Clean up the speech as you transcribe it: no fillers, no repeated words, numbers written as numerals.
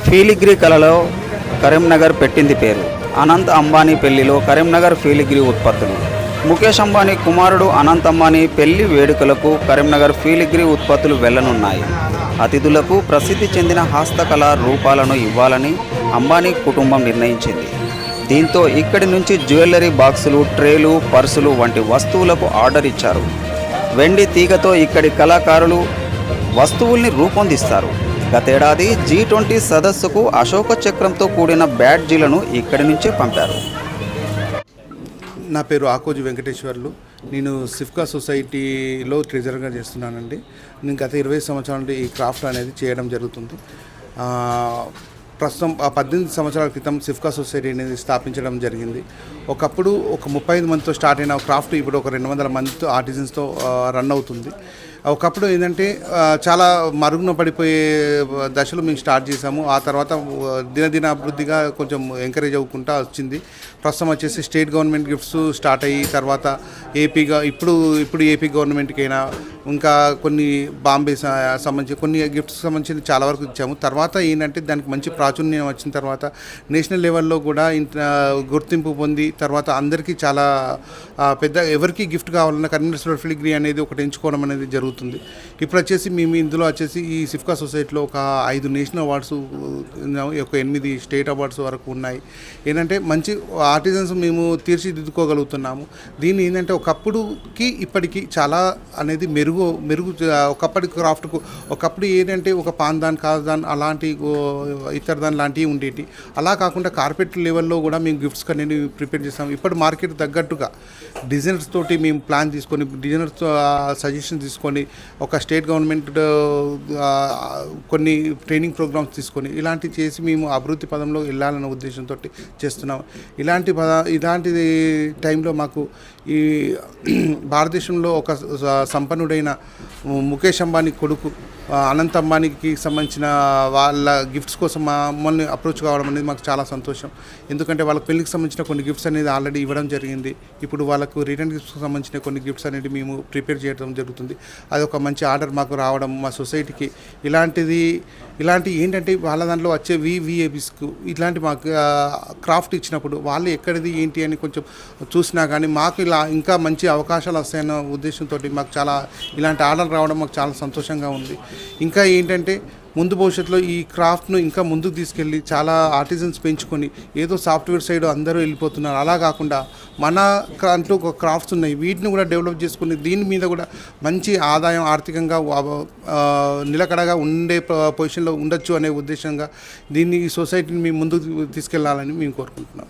ఫీలిగ్రీ కళలో కరీంనగర్ పెట్టింది పేరు. అనంత్ అంబానీ పెళ్లిలో కరీంనగర్ ఫీలిగ్రీ ఉత్పత్తులు. ముఖేష్ అంబానీ కుమారుడు అనంత్ అంబానీ పెళ్లి వేడుకలకు కరీంనగర్ ఫీలిగ్రీ ఉత్పత్తులు వెళ్లనున్నాయి. అతిథులకు ప్రసిద్ధి చెందిన హస్తకళా రూపాలను ఇవ్వాలని అంబానీ కుటుంబం నిర్ణయించింది. దీంతో ఇక్కడి నుంచి జ్యువెలరీ బాక్సులు, ట్రేలు, పర్సులు వంటి వస్తువులకు ఆర్డర్ ఇచ్చారు. వెండి తీగతో ఇక్కడి కళాకారులు వస్తువుల్ని రూపొందిస్తారు. గతేడాది G20 సదస్సుకు అశోక చక్రంతో కూడిన బ్యాడ్జీలను ఇక్కడి నుంచే పంపారు. నా పేరు ఆకోజు వెంకటేశ్వర్లు. నేను సిఫ్కా సొసైటీలో ట్రెజరర్గా చేస్తున్నానండి. నేను గత 20 సంవత్సరాల నుండి ఈ క్రాఫ్ట్ అనేది చేయడం జరుగుతుంది. ప్రస్తుతం 18 సంవత్సరాల క్రితం సిఫ్కా సొసైటీ అనేది స్థాపించడం జరిగింది. ఒకప్పుడు ఒక 35 మందితో స్టార్ట్ అయిన క్రాఫ్ట్ ఇప్పుడు ఒక 200 మందితో ఆర్టిజన్స్తో రన్ అవుతుంది. ఒకప్పుడు ఏంటంటే చాలా మరుగున పడిపోయే దశలో మేము స్టార్ట్ చేసాము. ఆ తర్వాత దినదిన అభివృద్ధిగా కొంచెం ఎంకరేజ్ అవ్వకుండా వచ్చింది. ప్రస్తుతం వచ్చేసి స్టేట్ గవర్నమెంట్ గిఫ్ట్స్ స్టార్ట్ అయ్యి తర్వాత ఏపీగా ఇప్పుడు ఏపీ గవర్నమెంట్కైనా ఇంకా కొన్ని బాంబే సంబంధించి కొన్ని గిఫ్ట్స్ సంబంధించి చాలా వరకు ఇచ్చాము. తర్వాత ఏంటంటే దానికి మంచి ప్రాచుర్యం వచ్చిన తర్వాత నేషనల్ లెవెల్లో కూడా గుర్తింపు పొంది తర్వాత అందరికీ చాలా పెద్ద ఎవరికి గిఫ్ట్ కావాలన్నా కరీంనగర్ ఫిలిగ్రీ అనేది ఒకటి ఎంచుకోవడం అనేది జరుగుతుంది. ఇప్పుడు వచ్చేసి మేము ఇందులో వచ్చేసి ఈ సిఫ్కా సొసైటీలో ఒక 5 నేషనల్ అవార్డ్స్, ఒక 8 స్టేట్ అవార్డ్స్ వరకు ఉన్నాయి. ఏంటంటే మంచి ఆర్టిజన్స్ మేము తీర్చిదిద్దుకోగలుగుతున్నాము. దీన్ని ఏంటంటే ఒకప్పుడుకి ఇప్పటికీ చాలా అనేది మెరుగు ఒకప్పటి క్రాఫ్ట్కు ఒకప్పుడు ఏంటంటే ఒక పాన్దాన్, కాజ్దాన్ అలాంటి ఇతర దాని లాంటివి ఉండేవి. అలా కాకుండా కార్పెట్ లెవెల్లో కూడా మేము గిఫ్ట్స్ అనేది ప్రిపేర్ చేస్తాము. ఇప్పుడు మార్కెట్ తగ్గట్టుగా డిజైనర్స్ తోటి మేము ప్లాన్ తీసుకొని డిజైనర్స్ సజెషన్ తీసుకొని ఒక స్టేట్ గవర్నమెంట్ కొన్ని ట్రైనింగ్ ప్రోగ్రామ్స్ తీసుకొని ఇలాంటివి చేసి మేము అభివృద్ధి పదంలో వెళ్ళాలన్న ఉద్దేశంతో చేస్తున్నాం. ఇలాంటి టైంలో మాకు ఈ భారతదేశంలో ఒక సంపన్నుడైన ముఖేష్ అంబానీ కొడుకు అనంత్ అంబానీకి సంబంధించిన వాళ్ళ గిఫ్ట్స్ కోసం మమ్మల్ని అప్రోచ్ కావడం అనేది మాకు చాలా సంతోషం. ఎందుకంటే వాళ్ళ పెళ్లికి సంబంధించిన కొన్ని గిఫ్ట్స్ అనేది ఆల్రెడీ ఇవ్వడం జరిగింది. ఇప్పుడు వాళ్ళకు రిటర్న్ గిఫ్ట్స్కి సంబంధించిన కొన్ని గిఫ్ట్స్ అనేది మేము ప్రిపేర్ చేయడం జరుగుతుంది. అది ఒక మంచి ఆర్డర్ మాకు రావడం మా సొసైటీకి ఇలాంటి ఏంటంటే వాళ్ళ దాంట్లో వచ్చే వివిఏబీస్కు ఇట్లాంటి మాకు క్రాఫ్ట్ ఇచ్చినప్పుడు వాళ్ళు ఎక్కడిది ఏంటి అని కొంచెం చూసినా కానీ మాకు ఇలా ఇంకా మంచి అవకాశాలు వస్తాయన్న ఉద్దేశంతో మాకు చాలా ఇలాంటి ఆర్డర్ రావడం మాకు చాలా సంతోషంగా ఉంది. ఇంకా ఏంటంటే ముందు భవిష్యత్తులో ఈ క్రాఫ్ట్ను ఇంకా ముందుకు తీసుకెళ్ళి చాలా ఆర్టిజన్స్ పెంచుకొని ఏదో సాఫ్ట్వేర్ సైడ్ అందరూ వెళ్ళిపోతున్నారు. అలా కాకుండా మన అంటూ ఒక క్రాఫ్ట్స్ ఉన్నాయి, వీటిని కూడా డెవలప్ చేసుకుని దీని మీద కూడా మంచి ఆదాయం ఆర్థికంగా నిలకడగా ఉండే పొజిషన్లో ఉండొచ్చు అనే ఉద్దేశంగా ఈ సొసైటీని మేము ముందుకు తీసుకెళ్లాలని మేము కోరుకుంటున్నాం.